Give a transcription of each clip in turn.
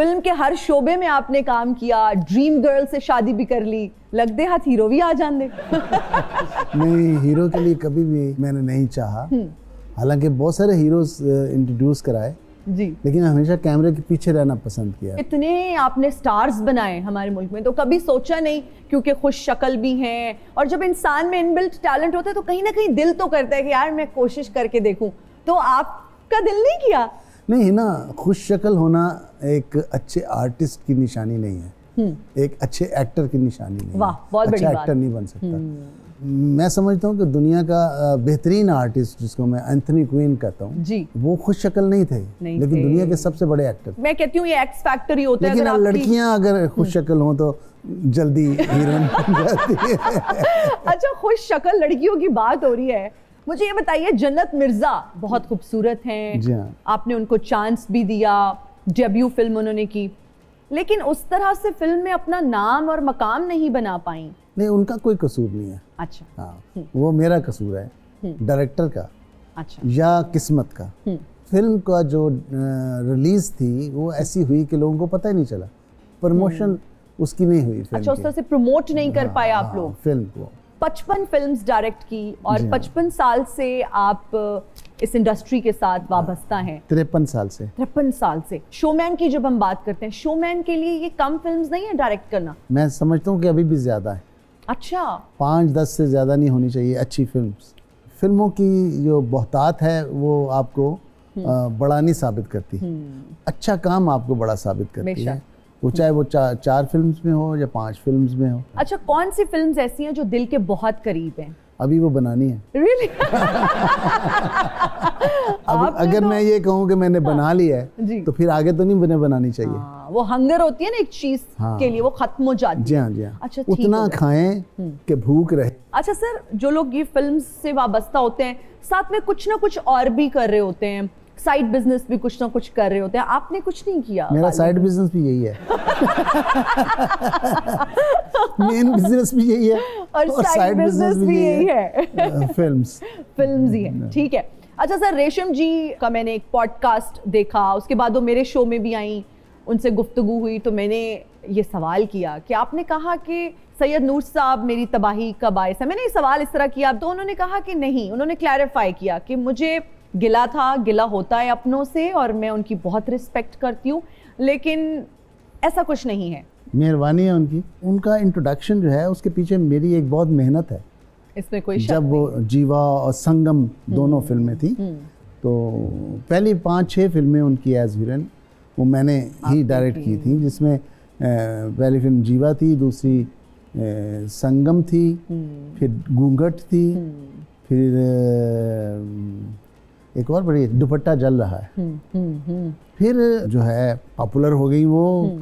Film के हर शोबे में आपने काम किया, ड्रीम गर्ल से शादी भी कर ली, लगते हाथ हीरो भी आ जान दे। नहीं, हीरो के लिए कभी भी मैंने नहीं चाहा। हालांकि बहुत सारे हीरोज इंट्रोड्यूस कराए जी, लेकिन हमेशा कैमरे के पीछे रहना पसंद किया। इतने आपने स्टार्स बनाए हमारे मुल्क में, तो कभी सोचा नहीं, क्योंकि खुश शक्ल भी हैं और जब इंसान में इनबिल्ट टैलेंट होता है तो कहीं ना कहीं दिल तो करता है कि यार मैं कोशिश करके देखूं, तो आपका दिल नहीं किया? नहीं ना, खुश शक्ल होना एक अच्छे आर्टिस्ट की निशानी नहीं है, एक अच्छे एक्टर की निशानी नहीं है। वाह, बहुत बड़ी अच्छा बात। एक्टर नहीं बन सकता। मैं समझता हूँ कि दुनिया का बेहतरीन आर्टिस्ट जिसको मैं एंथनी क्वीन कहता हूँ जी, वो खुश शक्ल नहीं थे, लेकिन थे। दुनिया के सबसे बड़े एक्टर। मैं कहती हूँ ये एक्स फैक्टर ही होता है। लेकिन अगर लड़कियां अगर खुश शक्ल हों तो जल्दी हीरोइन बन जाती है। अच्छा, खुश शक्ल लड़कियों की बात हो रही है, मुझे ये बताइए, जन्नत मिर्जा बहुत खूबसूरत हैं। जी हाँ। आपने उनको चांस भी दिया, डेब्यू फिल्म उन्होंने की, लेकिन उस तरह से फिल्म में अपना नाम और मकाम नहीं बना पाई। नहीं, उनका कोई कसूर नहीं है। अच्छा। हाँ, वो मेरा कसूर है, डायरेक्टर का अच्छा। या किस्मत का। फिल्म का जो रिलीज थी वो ऐसी हुई कि लोगों को पता ही नहीं चला, प्रमोशन उसकी नहीं हुई फिल्म अच्छा, उस तरह से प्रमोट नहीं कर पाए आप लोग फिल्म को। 55 फिल्म्स डायरेक्ट की और 55 साल से आप इस इंडस्ट्री के साथ वाबस्ता हैं। 53 साल से। 53 साल से। शोमैन की जब हम बात करते हैं, शोमैन के लिए ये कम फिल्म्स नहीं है डायरेक्ट करना? मैं समझता हूँ कि अभी भी ज़्यादा है। अच्छा। 5-10 से ज़्यादा नहीं होनी चाहिए अच्छी फिल्म्स। फिल्मों की जो बहुतात है वो आपको बड़ा नहीं साबित करती, अच्छा काम आपको बड़ा साबित करती है, वो चाहे वो 4 फिल्म्स में हो या 5 फिल्म्स में हो। अच्छा, कौन सी फिल्म्स ऐसी हैं जो दिल के बहुत करीब हैं? अभी वो बनानी है। Really? अब अगर मैं ये कहूँ कि मैंने बना ली है जी। तो फिर आगे तो नहीं बनानी चाहिए। हाँ, वो हंगर होती है ना एक चीज के लिए, वो खत्म हो जाती है। जी हाँ, जी हाँ। अच्छा, ठीक उतना हो गया। खाएं कि भूख रहे। अच्छा सर, जो लोग ये फिल्म से वाबस्ता होते हैं, साथ में कुछ ना कुछ और भी कर रहे होते हैं, साइड बिजनेस भी कुछ ना कुछ कर रहे होते हैं, आपने कुछ नहीं किया? मेरा साइड बिजनेस भी यही है। मेन बिजनेस भी यही है और साइड बिजनेस भी यही है। फिल्म्स ही है। ठीक है। अच्छा सर, रेशम जी का मैंने एक पॉडकास्ट देखा, उसके बाद वो मेरे शो में भी आई, उनसे गुफ्तगू हुई, तो मैंने ये सवाल किया कि आपने कहा कि सैयद नूर साहब मेरी तबाही का बायस है। मैंने ये सवाल इस तरह किया तो उन्होंने कहा कि नहीं, उन्होंने क्लैरिफाई किया कि मुझे गिला था, गिला होता है अपनों से और मैं उनकी बहुत रिस्पेक्ट करती हूँ, लेकिन ऐसा कुछ नहीं है। मेहरबानी है उनकी। उनका इंट्रोडक्शन जो है उसके पीछे मेरी एक बहुत मेहनत है, इसमें कोई शक जब वो जीवा और संगम दोनों फिल्में थी तो पहली 5-6 फिल्में उनकी एज हीरोइन वो मैंने ही डायरेक्ट की थी, जिसमें पहली फिल्म जीवा थी, दूसरी संगम थी, फिर घूंघट थी, फिर एक और बड़ी दुपट्टा जल रहा है, फिर जो है पॉपुलर हो गई वो,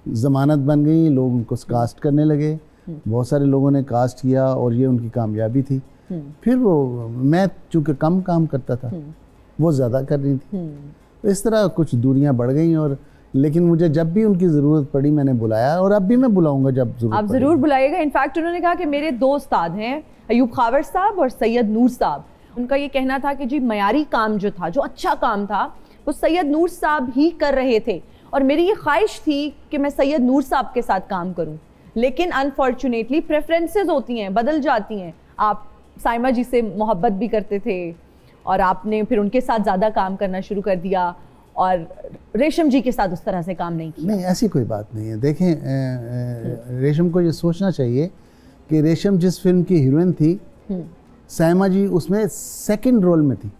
जमानत बन गई, लोग उनको कास्ट करने लगे, बहुत सारे लोगों ने कास्ट किया और ये उनकी कामयाबी थी। फिर वो मैं चूँकि कम काम करता था, वो ज़्यादा कर रही थी, तो इस तरह कुछ दूरियां बढ़ गई। और लेकिन मुझे जब भी उनकी ज़रूरत पड़ी मैंने बुलाया और अब भी मैं बुलाऊंगा जब ज़रूरत आप ज़रूर बुलाइएगा। इनफैक्ट उन्होंने कहा कि मेरे 2 उस्ताद हैं, अयूब खावर साहब और सैयद नूर साहब। उनका ये कहना था कि जी मयारी काम जो था, जो अच्छा काम था, वो सैयद नूर साहब ही कर रहे थे और मेरी ये ख्वाहिश थी कि मैं सैयद नूर साहब के साथ काम करूं, लेकिन अनफॉर्चुनेटली प्रेफरेंसेस होती हैं, बदल जाती हैं। आप साइमा जी से मोहब्बत भी करते थे और आपने फिर उनके साथ ज़्यादा काम करना शुरू कर दिया और रेशम जी के साथ उस तरह से काम नहीं किया। नहीं, ऐसी कोई बात नहीं है। देखें, रेशम को ये सोचना चाहिए कि रेशम जिस फिल्म की हीरोइन थी, साइमा जी उसमें सेकंड रोल में थी।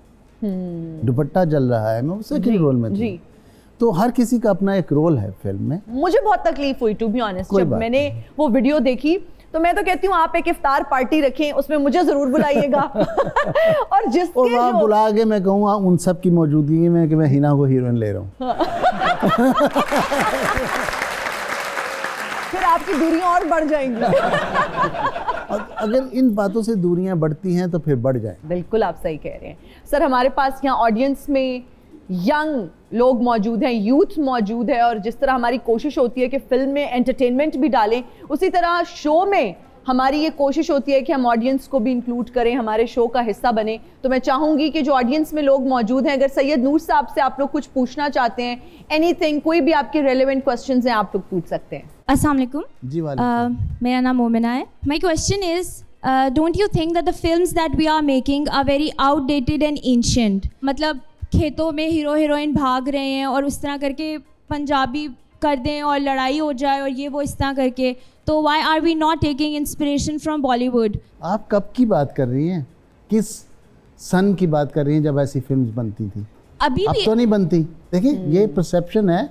दुपट्टा जल रहा है मैं सेकंड रोल में थी। तो हर किसी का अपना एक रोल है फिल्म में। मुझे बहुत तकलीफ हुई टू बी ऑनेस्ट, जब मैंने वो वीडियो देखी तो मैं तो कहती हूँ आप एक इफ्तार पार्टी रखें, उसमें मुझे जरूर बुलाइएगा। और जिसके और बुला के मैं कहूँगा उन सब की मौजूदगी में कि मैं हिना को हीरोइन ले रहा हूँ। फिर आपकी दूरियां और बढ़ जाएंगी। अगर इन बातों से दूरियां बढ़ती हैं तो फिर बढ़ जाए। बिल्कुल आप सही कह रहे हैं सर। हमारे पास यहाँ ऑडियंस में यंग लोग मौजूद हैं, यूथ मौजूद है, और जिस तरह हमारी कोशिश होती है कि फिल्म में एंटरटेनमेंट भी डालें, उसी तरह शो में हमारी ये कोशिश होती है कि हम ऑडियंस को भी इंक्लूड करें, हमारे शो का हिस्सा बने। तो मैं चाहूंगी कि जो ऑडियंस में लोग मौजूद हैं, अगर सैयद नूर साहब से आप लोग कुछ पूछना चाहते हैं, एनीथिंग, कोई भी आपके रेलेवेंट क्वेश्चंस हैं, आप लोग पूछ सकते हैं। अस्सलाम वालेकुम जी वालेकुम। मेरा नाम मोमिना है। My question is don't you think that the films that we are making are very outdated and ancient? मतलब खेतों में हीरो हीरोइन भाग रहे हैं और उस तरह करके पंजाबी कर दें और लड़ाई हो जाए और ये वो इस तरह करके, तो why are we not taking inspiration from Bollywood? आप कब की बात कर रही हैं? किस सन की बात कर रही हैं जब ऐसी फिल्म्स बनती थी? अभी अब भी तो नहीं बनती। देखिए ये परसेप्शन है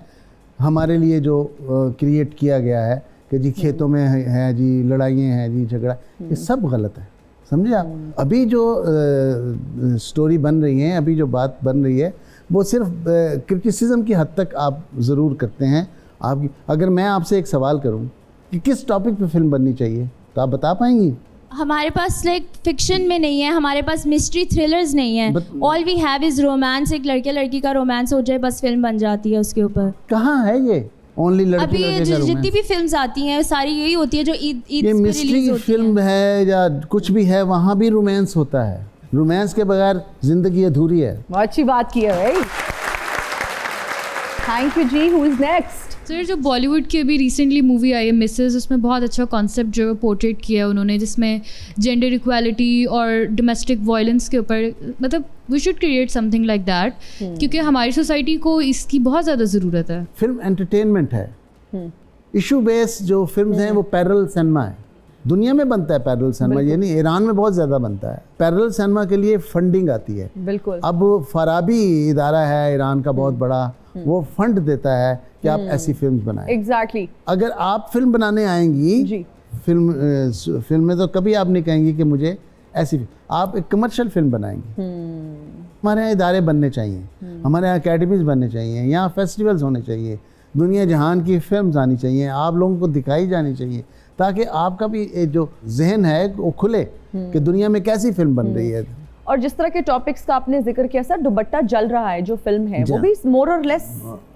हमारे लिए जो क्रिएट किया गया है कि जी खेतों में है जी, लड़ाइयाँ हैं जी, झगड़ा, ये सब गलत है, समझे आप? अभी जो स्टोरी बन रही है, अभी जो बात बन रही है, वो सिर्फ क्रिटिसिज्म की हद तक आप ज़रूर करते हैं। आपकी अगर मैं आपसे एक सवाल करूं कि किस टॉपिक पे फिल्म बननी चाहिए, तो आप बता पाएंगी? हमारे पास लाइक फिक्शन में नहीं है, हमारे पास मिस्ट्री थ्रिलर्स नहीं है। All we have is romance. एक लड़के लड़की का रोमांस हो जाए, बस फिल्म बन जाती है उसके ऊपर। कहाँ है ये ओनली लड़के अभी लड़के का जितनी रोमांस? भी फिल्म्स आती हैं सारी यही होती है जो ईद ये पे रिलीज मिस्ट्री होती फिल्म हैं। है या कुछ भी है, वहाँ भी रोमांस होता है। रोमांस के बगैर जिंदगी अधूरी है। बहुत अच्छी बात की है भाई। थैंक यू जी। Who is next? सर, जो बॉलीवुड की अभी रिसेंटली मूवी आई है मिसेस, उसमें बहुत अच्छा कॉन्सेप्ट जो है पोर्ट्रेट किया है उन्होंने, जिसमें जेंडर इक्वालिटी और डोमेस्टिक वायलेंस के ऊपर, मतलब we should create something like that, क्योंकि हमारी सोसाइटी को इसकी बहुत ज़्यादा ज़रूरत है। फिल्म एंटरटेनमेंट है, इशू बेस्ड जो फिल्म्स हैं वो पैरेलल सिनेमा है। दुनिया में बनता है पैरेलल सिनेमा, ये नहीं, ईरान में बहुत ज़्यादा बनता है। पैरेलल सिनेमा के लिए फंडिंग आती है। बिल्कुल। अब फराबी इदारा है ईरान का बहुत बड़ा, वो फंड देता है कि आप ऐसी फिल्म बनाएं। एग्जैक्टली। अगर आप फिल्म बनाने आएंगी जी। फिल्म में, तो कभी आप नहीं कहेंगी कि मुझे ऐसी आप एक कमर्शियल फिल्म बनाएंगी। हमारे यहाँ इदारे बनने चाहिए, हमारे यहाँ अकेडमीज बनने चाहिए, यहाँ फेस्टिवल्स होने चाहिए, दुनिया जहान की फिल्म्स आनी चाहिए, आप लोगों को दिखाई जानी चाहिए, ताकि आपका भी जो जहन है वो खुले कि दुनिया में कैसी फिल्म बन रही है। और जिस तरह के टॉपिक्स का आपने जिक्र किया सर, दुपट्टा जल रहा है जो फिल्म है, वो भी मोर और लेस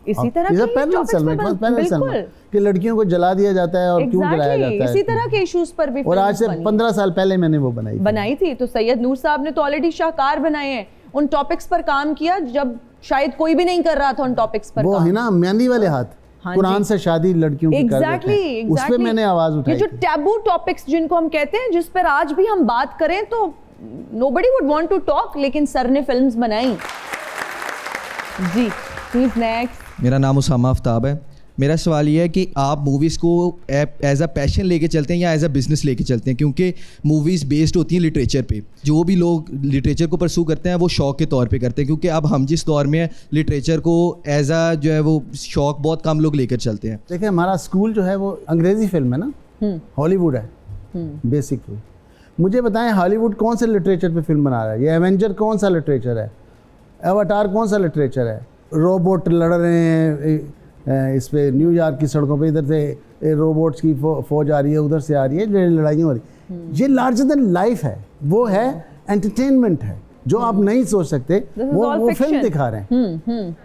इसी तरह के टॉपिक्स पे बिल्कुल कि लड़कियों को जला दिया जाता है और क्यों जलाया जाता है, इसी तरह के इश्यूज पर भी। और आज से 15 साल पहले मैंने वो बनाई थी। तो सैयद नूर साहब ने तो ऑलरेडी शाहकार बनाए हैं, उन टॉपिक्स पर काम किया जब शायद कोई भी नहीं कर रहा था उन टॉपिक्स पर। वो है ना मेहंदी वाले हाथ, कुरान से शादी लड़कियों की कर देते हैं, उस पे मैंने आवाज उठाई। ये जो टैबू टॉपिक्स जिनको हम कहते हैं, जिस पर आज भी हम बात करें तो nobody would want to talk, लेकिन सर ने फिल्म्स बनाई। जी, who's next? मेरा नाम उसामा आफ्ताब है। मेरा सवाल ये है कि आप मूवीज़ को एज अ पैशन लेके चलते हैं या एज अ बिजनेस लेके चलते हैं? क्योंकि मूवीज़ बेस्ड होती हैं लिटरेचर पे। जो भी लोग लिटरेचर को परसू करते हैं वो शौक के तौर पे करते हैं, क्योंकि अब हम जिस दौर में हैं लिटरेचर को एज अ जो है वो शौक बहुत कम लोग लेकर चलते हैं। देखिए हमारा स्कूल जो है वो अंग्रेज़ी फिल्म है ना, हॉलीवुड है बेसिकली। मुझे बताएं हॉलीवुड कौन से लिटरेचर पे फिल्म बना रहा है? ये एवेंजर कौन सा लिटरेचर है? एवाटार कौन सा लिटरेचर है? रोबोट लड़ रहे हैं इस पे न्यूयॉर्क की सड़कों पे, इधर से रोबोट्स की फौज आ रही है, उधर से आ रही है, लड़ाइयाँ हो रही। ये लार्जर देन लाइफ है, वो है एंटरटेनमेंट है, जो आप नहीं सोच सकते वो फिल्म दिखा रहे हैं।